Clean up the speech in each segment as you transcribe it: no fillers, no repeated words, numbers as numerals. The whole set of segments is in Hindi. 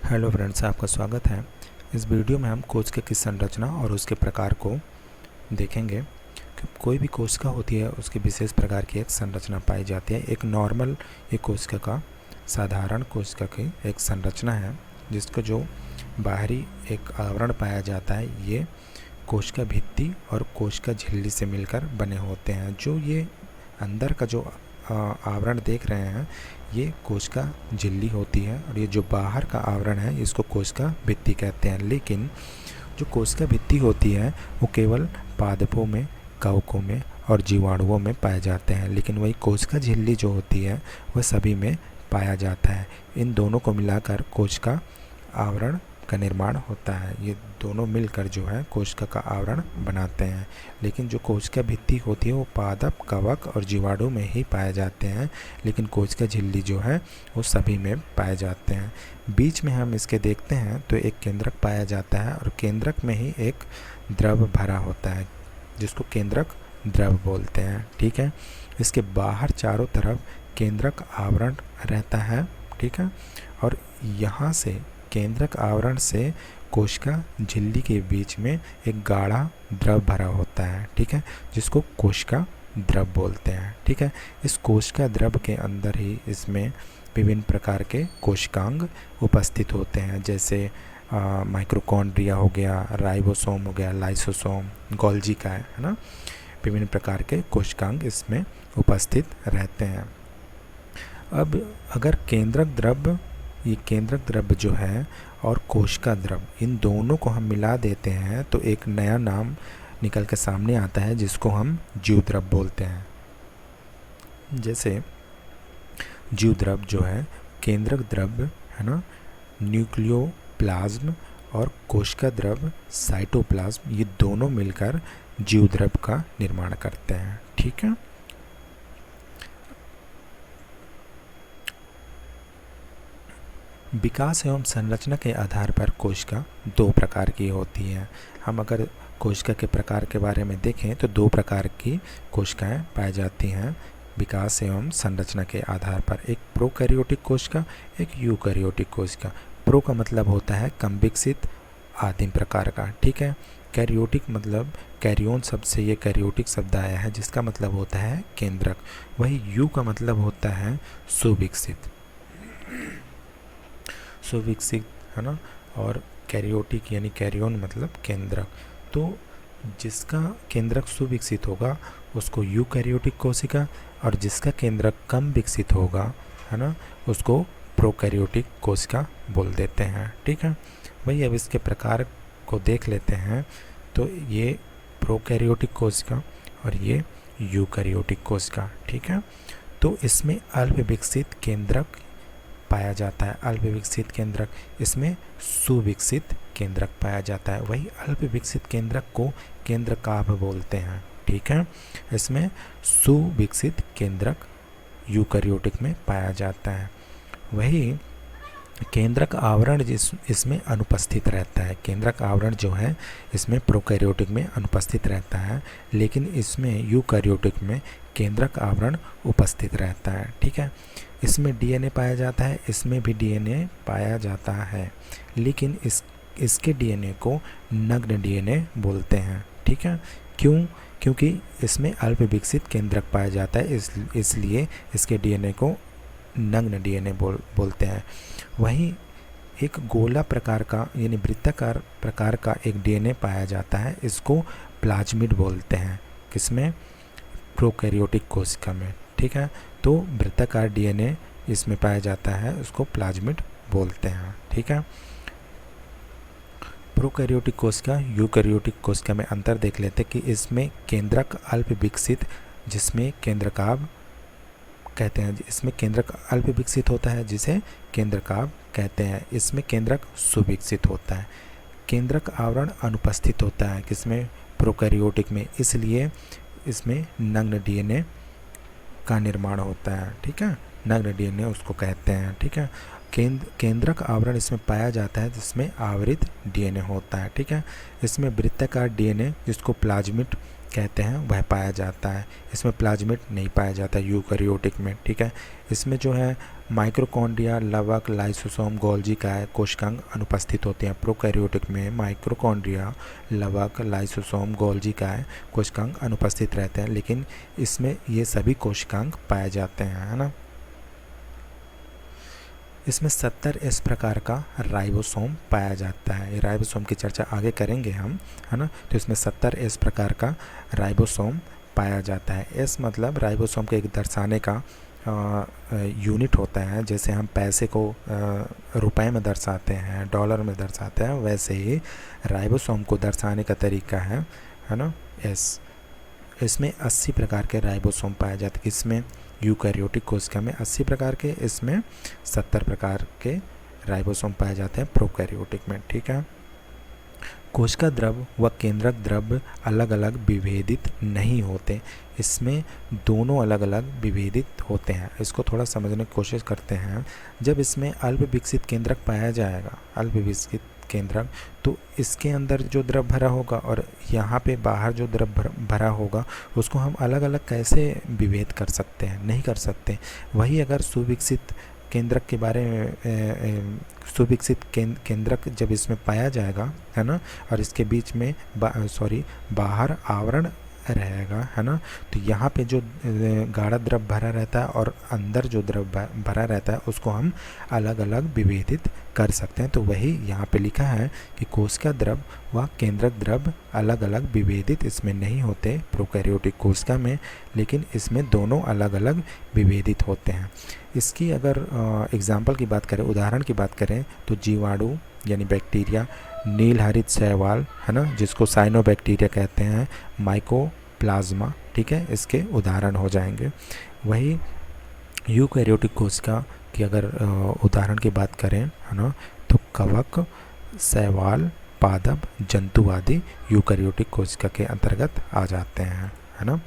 हेलो फ्रेंड्स, आपका स्वागत है। इस वीडियो में हम कोशिका की संरचना और उसके प्रकार को देखेंगे कि कोई भी कोशिका होती है उसकी विशेष प्रकार की एक संरचना पाई जाती है। एक नॉर्मल एक कोशिका का साधारण कोशिका की एक संरचना है जिसका जो बाहरी एक आवरण पाया जाता है ये कोशिका भित्ति और कोशिका झिल्ली से मिलकर बने होते हैं। जो ये अंदर का जो आवरण देख रहे हैं ये कोशिका झिल्ली होती है और ये जो बाहर का आवरण है इसको कोशिका भित्ति कहते हैं। लेकिन जो कोशिका भित्ति होती है वो केवल पादपों में, कवकों में और जीवाणुओं में पाए जाते हैं, लेकिन वही कोशिका झिल्ली जो होती है वह सभी में पाया जाता है। इन दोनों को मिलाकर कोशिका आवरण का निर्माण होता है। ये दोनों मिलकर जो है कोशिका का आवरण बनाते हैं। लेकिन जो कोशिका भित्ति होती है वो पादप, कवक और जीवाणु में ही पाए जाते हैं, लेकिन कोशिका झिल्ली जो है वो सभी में पाए जाते हैं। बीच में हम इसके देखते हैं तो एक केंद्रक पाया जाता है और केंद्रक में ही एक द्रव भरा होता है जिसको केंद्रक द्रव बोलते हैं। ठीक है, इसके बाहर चारों तरफ केंद्रक आवरण रहता है। ठीक है, और यहाँ से केंद्रक आवरण से कोशिका झिल्ली के बीच में एक गाढ़ा द्रव भरा होता है। ठीक है, जिसको कोशिका द्रव बोलते हैं। ठीक है, इस कोशिका द्रव के अंदर ही इसमें विभिन्न प्रकार के कोशिकांग उपस्थित होते हैं, जैसे माइक्रोकॉन्ड्रिया हो गया, राइबोसोम हो गया, लाइसोसोम, गोल्जी का है ना। विभिन्न प्रकार के कोशिकांग इसमें उपस्थित रहते हैं। अब अगर ये केंद्रक द्रव जो है और कोशिका द्रव इन दोनों को हम मिला देते हैं तो एक नया नाम निकल के सामने आता है जिसको हम जीव द्रव बोलते हैं। जैसे जीव द्रव जो है, केंद्रक द्रव है ना, न्यूक्लियोप्लाज्म और कोशिका द्रव साइटोप्लाज्म, ये दोनों मिलकर जीव द्रव का निर्माण करते हैं। ठीक है, विकास एवं संरचना के आधार पर कोशिका दो प्रकार की होती है। हम अगर कोशिका के प्रकार के बारे में देखें तो दो प्रकार की कोशिकाएं पाई जाती हैं विकास एवं संरचना के आधार पर। एक प्रोकैरियोटिक कोशिका, एक यूकैरियोटिक कोशिका। प्रो का मतलब होता है कम विकसित आदिम प्रकार का। ठीक है, कैरियोटिक मतलब कैरियोन शब्द से ये कैरियोटिक शब्द आया है जिसका मतलब होता है केंद्रक। वही यू का मतलब होता है सुविकसित है ना, और कैरियोटिक यानी कैरियोन मतलब केंद्रक। तो जिसका केंद्रक सुविकसित होगा उसको यूकैरियोटिक कोशिका और जिसका केंद्रक कम विकसित होगा है ना उसको प्रोकैरियोटिक कोशिका बोल देते हैं। ठीक है, वही अब इसके प्रकार को देख लेते हैं। तो ये प्रोकैरियोटिक कोशिका और ये यूकैरियोटिक कोशिका। ठीक है, तो इसमें अल्प विकसित केंद्रक पाया जाता है। अल्प विकसित केंद्रक, इसमें सुविकसित केंद्रक पाया जाता है। वही अल्प विकसित केंद्रक को केंद्रकाभ बोलते हैं। ठीक है, इसमें सुविकसित केंद्रक यूकैरियोटिक में पाया जाता है। वही केंद्रक आवरण इसमें अनुपस्थित रहता है। केंद्रक आवरण जो है इसमें प्रोकैरियोटिक में अनुपस्थित रहता है, लेकिन इसमें यूकैरियोटिक में केंद्रक आवरण उपस्थित रहता है। ठीक है, इसमें डीएनए पाया जाता है, इसमें भी डीएनए पाया जाता है, लेकिन इसके डीएनए को नग्न डीएनए बोलते हैं। ठीक है, क्योंकि इसमें अल्प विकसित केंद्रक पाया जाता है, इसलिए इसके डीएनए को नग्न डीएनए बोलते हैं। वहीं एक गोला प्रकार का यानी वृत्ताकार प्रकार का एक डीएनए पाया जाता है, इसको प्लाज्मिड बोलते हैं। किसमें? प्रोकैरियोटिक कोशिका में। ठीक है, तो वृत्ताकार डीएनए इसमें पाया जाता है, उसको प्लाज्मिड बोलते हैं। ठीक है, प्रोकैरियोटिक कोशिका यूकैरियोटिक कोशिका में अंतर देख लेते कि इसमें केंद्रक अल्प विकसित जिसमें केंद्रकाभ कहते हैं, इसमें केंद्रक अल्प विकसित होता है जिसे केंद्रकाभ कहते हैं। इसमें केंद्रक सुविकसित होता है। केंद्रक आवरण अनुपस्थित होता है किसमें? प्रोकैरियोटिक में, इसलिए इसमें नग्न डीएनए का निर्माण होता है। ठीक है, नग्न डीएनए उसको कहते हैं। ठीक है, केंद्रक आवरण इसमें पाया जाता है जिसमें आवृत डीएनए होता है। ठीक है, इसमें वृत्ताकार डीएनए जिसको प्लाज्मिड कहते हैं वह पाया जाता है। इसमें प्लाज्मिड नहीं पाया जाता यूकैरियोटिक में, ठीक है। इसमें जो है माइक्रोकॉन्ड्रिया, लवक, लाइसोसोम, गोल्जी काय, कोशिकांग अनुपस्थित होते हैं। प्रोकैरियोटिक में माइक्रोकॉन्ड्रिया, लवक, लाइसोसोम, गोल्जी काय, कोशिकांग अनुपस्थित रहते हैं, लेकिन इसमें ये सभी कोशिकांग पाए जाते हैं, है ना। इसमें 70 इस प्रकार का राइबोसोम पाया जाता है। राइबोसोम की चर्चा आगे करेंगे हम, है ना। तो इसमें 70 इस प्रकार का राइबोसोम पाया जाता है। एस मतलब राइबोसोम के एक दर्शाने का यूनिट होता है। जैसे हम पैसे को रुपए में दर्शाते हैं, डॉलर में दर्शाते हैं, वैसे ही राइबोसोम को दर्शाने का तरीका है ना, एस। इसमें 80 प्रकार के राइबोसोम पाए जाते हैं। इसमें यूकैरियोटिक कोशिका में 80 प्रकार के, इसमें 70 प्रकार के राइबोसोम पाए जाते हैं प्रोकैरियोटिक में, ठीक है। कोशिका द्रव व केंद्रक द्रव अलग अलग विभेदित नहीं होते। इसमें दोनों अलग अलग विभेदित होते हैं। इसको थोड़ा समझने की कोशिश करते हैं। जब इसमें अल्प विकसित केंद्रक पाया जाएगा, अल्प विकसित केंद्रक, तो इसके अंदर जो द्रव भरा होगा और यहाँ पे बाहर जो द्रव भरा होगा, उसको हम अलग अलग कैसे विभेद कर सकते हैं? नहीं कर सकते। वही अगर सुविकसित केंद्रक के बारे में सुविकसित केंद्रक जब इसमें पाया जाएगा, है ना, और इसके बीच में बाहर आवरण रहेगा, है ना, तो यहाँ पे जो गाढ़ा द्रव भरा रहता है और अंदर जो द्रव भरा रहता है, उसको हम अलग अलग विभेदित कर सकते हैं। तो वही यहाँ पे लिखा है कि कोशिका द्रव व केंद्रक द्रव अलग अलग विभेदित इसमें नहीं होते प्रोकैरियोटिक कोशिका में, लेकिन इसमें दोनों अलग अलग विभेदित होते हैं। इसकी अगर एग्जाम्पल की बात करें, उदाहरण की बात करें, तो जीवाणु यानी बैक्टीरिया, नील हरित शैवाल, है ना, जिसको साइनोबैक्टीरिया कहते हैं, माइकोप्लाज्मा, ठीक है, इसके उदाहरण हो जाएंगे। वही यूकैरियोटिक कोशिका की अगर उदाहरण की बात करें, है ना, तो कवक, शैवाल, पादप, जंतु आदि यूकैरियोटिक कोशिका के अंतर्गत आ जाते हैं, है ना।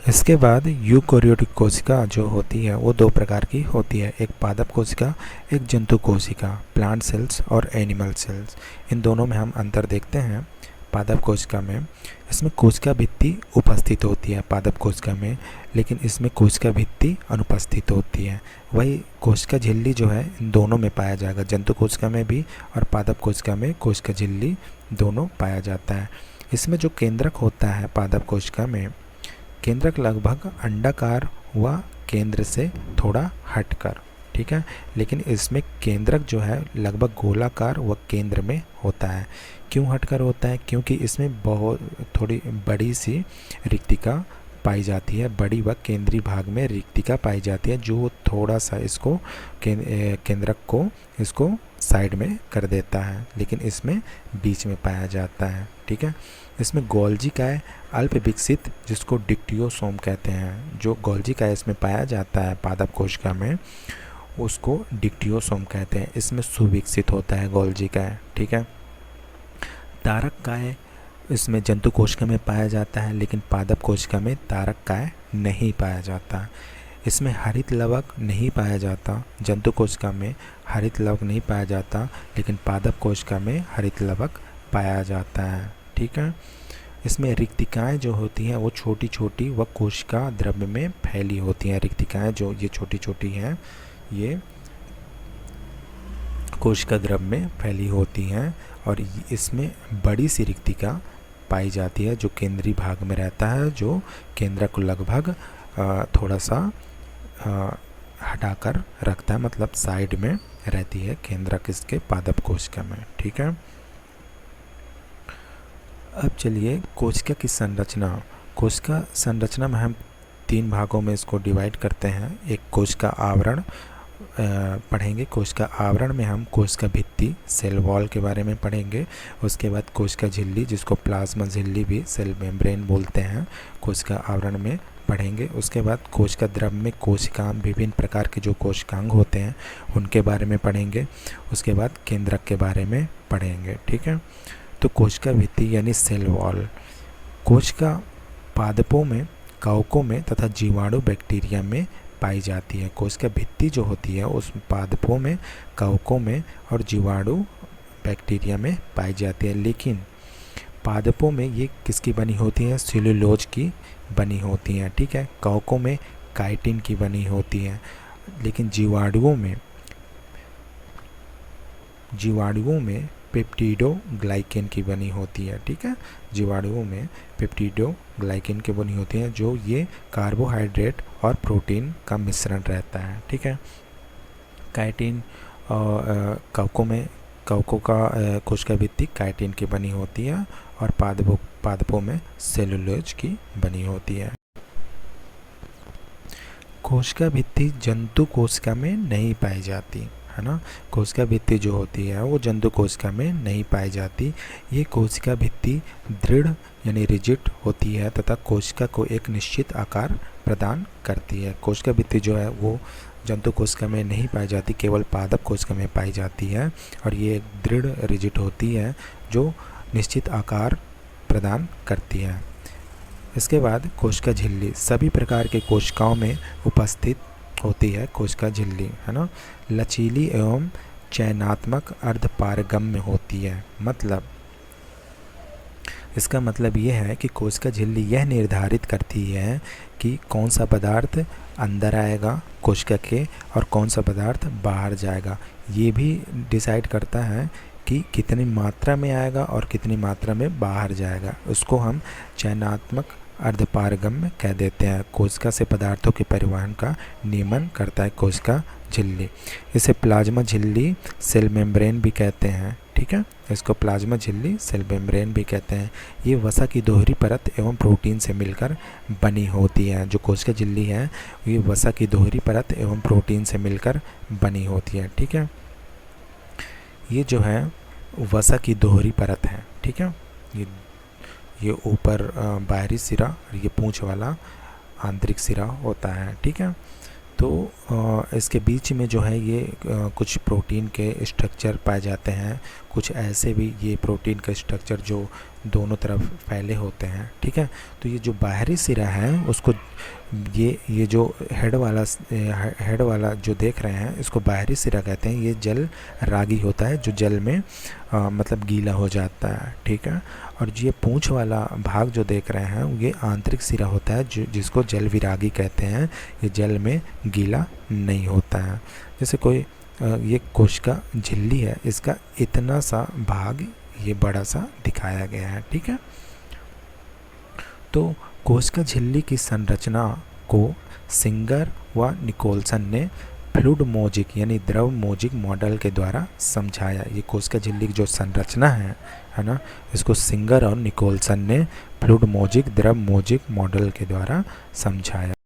इसके बाद यूकैरियोटिक कोशिका जो होती है वो दो प्रकार की होती है, एक पादप कोशिका, एक जंतु कोशिका, प्लांट सेल्स और एनिमल सेल्स। इन दोनों में हम अंतर देखते हैं। पादप कोशिका में इसमें कोशिका भित्ति उपस्थित होती है पादप कोशिका में, लेकिन इसमें कोशिका भित्ति अनुपस्थित होती है। वही कोशिका झिल्ली जो है इन दोनों में पाया जाएगा, जंतु कोशिका में भी और पादप कोशिका में कोशिका झिल्ली दोनों पाया जाता है। इसमें जो केंद्रक होता है पादप कोशिका में, केंद्रक लगभग अंडाकार व केंद्र से थोड़ा हटकर, ठीक है, लेकिन इसमें केंद्रक जो है लगभग गोलाकार व केंद्र में होता है। क्यों हटकर होता है? क्योंकि इसमें बहुत थोड़ी बड़ी सी रिक्तिका पाई जाती है, बड़ी व केंद्रीय भाग में रिक्तिका पाई जाती है, जो थोड़ा सा इसको केंद्रक को इसको साइड में कर देता है, लेकिन इसमें बीच में पाया जाता है, ठीक है। इसमें गोल्जी काय अल्प विकसित, जिसको डिक्टियोसोम कहते हैं, जो गोल्जी काय इसमें पाया जाता है पादप कोशिका में, उसको डिक्टियोसोम कहते हैं। इसमें सुविकसित होता है गोल्जी काय, ठीक है। तारक काय इसमें जंतु कोशिका में पाया जाता है, लेकिन पादप कोशिका में तारक काय नहीं पाया जाता। इसमें हरित लवक नहीं पाया जाता, जंतु कोशिका में हरित लवक नहीं पाया जाता, लेकिन पादप कोशिका में हरित लवक पाया जाता है, ठीक है। इसमें रिक्तिकाएं जो होती हैं वो छोटी छोटी व कोशिका द्रव्य में फैली होती हैं। रिक्तिकाएं जो ये छोटी छोटी हैं, ये कोशिका द्रव्य में फैली होती हैं, और इसमें बड़ी सी रिक्तिका पाई जाती है जो केंद्रीय भाग में रहता है, जो केंद्र को लगभग थोड़ा सा हटाकर रखता है, मतलब साइड में रहती है केंद्रक इसके पादप कोशिका में, ठीक है। अब चलिए कोशिका की संरचना। कोशिका संरचना में हम 3 भागों में इसको डिवाइड करते हैं। एक कोशिका आवरण पढ़ेंगे। कोशिका आवरण में हम कोशिका भित्ति, सेल वॉल के बारे में पढ़ेंगे। उसके बाद कोशिका झिल्ली, जिसको प्लाज्मा झिल्ली भी सेल मेम्ब्रेन बोलते हैं, कोशिका आवरण में पढ़ेंगे। उसके बाद कोशिका द्रव में कोशिकांग, विभिन्न प्रकार के जो कोशिकांग होते हैं उनके बारे में पढ़ेंगे। उसके बाद केंद्रक के बारे में पढ़ेंगे, ठीक है। तो कोशिका भित्ति यानी सेल वॉल, कोशिका पादपों में, कवकों में तथा जीवाणु बैक्टीरिया में पाई जाती है। कोशिका भित्ति जो होती है उस पादपों में, कवकों में और जीवाणु बैक्टीरिया में पाई जाती है, लेकिन पादपों में ये किसकी बनी होती हैं, सेलुलोज की बनी होती हैं, ठीक है। कवकों में काइटिन की बनी होती हैं। लेकिन जीवाणुओं में पेप्टिडोग्लाइकेन की बनी होती है, ठीक है। जीवाणुओं में पेप्टिडोग्लाइकेन की बनी होती है, जो ये कार्बोहाइड्रेट और प्रोटीन का मिश्रण रहता है, ठीक है। काइटिन कवकों का कोशिका भित्ति काइटिन की बनी होती है और पादपों में सेलुलोज की बनी होती है। कोशिका भित्ति जंतु कोशिका में नहीं पाई जाती है ना। कोशिका भित्ति जो होती है वो जंतु कोशिका में नहीं पाई जाती। ये कोशिका भित्ति दृढ़ यानी रिजिड होती है तथा कोशिका को एक निश्चित आकार प्रदान करती है। कोशिका भित्ति जो है वो जंतु कोशिका में नहीं पाई जाती, केवल पादप कोशिका में पाई जाती है और ये दृढ़ रिजिड होती है जो निश्चित आकार प्रदान करती है। इसके बाद कोशिका झिल्ली सभी प्रकार के कोशिकाओं में उपस्थित होती है। कोशिका झिल्ली है ना, लचीली एवं चयनात्मक अर्धपारगम्य होती है। इसका मतलब ये है कि कोशिका झिल्ली यह निर्धारित करती है कि कौन सा पदार्थ अंदर आएगा कोशिका के और कौन सा पदार्थ बाहर जाएगा। ये भी डिसाइड करता है कि कितनी मात्रा में आएगा और कितनी मात्रा में बाहर जाएगा। उसको हम चयनात्मक अर्धपारगम्य कह देते हैं। कोशिका से पदार्थों के परिवहन का नियमन करता है कोशिका झिल्ली। इसे प्लाज्मा झिल्ली सेल मेम्ब्रेन भी कहते हैं, ठीक है। इसको प्लाज्मा झिल्ली सेल मेम्ब्रेन भी कहते हैं। ये वसा की दोहरी परत एवं प्रोटीन से मिलकर बनी होती है। जो कोशिका झिल्ली है ये वसा की दोहरी परत एवं प्रोटीन से मिलकर बनी होती है, ठीक है। ये जो है वसा की दोहरी परत है, ठीक है। ये ऊपर बाहरी सिरा और ये पूंछ वाला आंतरिक सिरा होता है, ठीक है। तो इसके बीच में जो है ये कुछ प्रोटीन के स्ट्रक्चर पाए जाते हैं। कुछ ऐसे भी ये प्रोटीन का स्ट्रक्चर जो दोनों तरफ फैले होते हैं, ठीक है। तो ये जो बाहरी सिरा है उसको ये जो हेड वाला जो देख रहे हैं इसको बाहरी सिरा कहते हैं। ये जल रागी होता है जो जल में मतलब गीला हो जाता है, ठीक है। और ये पूंछ वाला भाग जो देख रहे हैं ये आंतरिक सिरा होता है जिसको जल विरागी कहते हैं। ये जल में गीला नहीं होता है। जैसे कोई ये कोशिका झिल्ली है, इसका इतना सा भाग ये बड़ा सा दिखाया गया है, ठीक है। तो कोशिका झिल्ली की संरचना को सिंगर व निकोलसन ने फ्लूइड मोजिक यानी द्रव मोजिक मॉडल के द्वारा समझाया। ये कोशिका झिल्ली की जो संरचना है ना, इसको सिंगर और निकोलसन ने फ्लूइड मोजिक द्रव मोजिक मॉडल के द्वारा समझाया।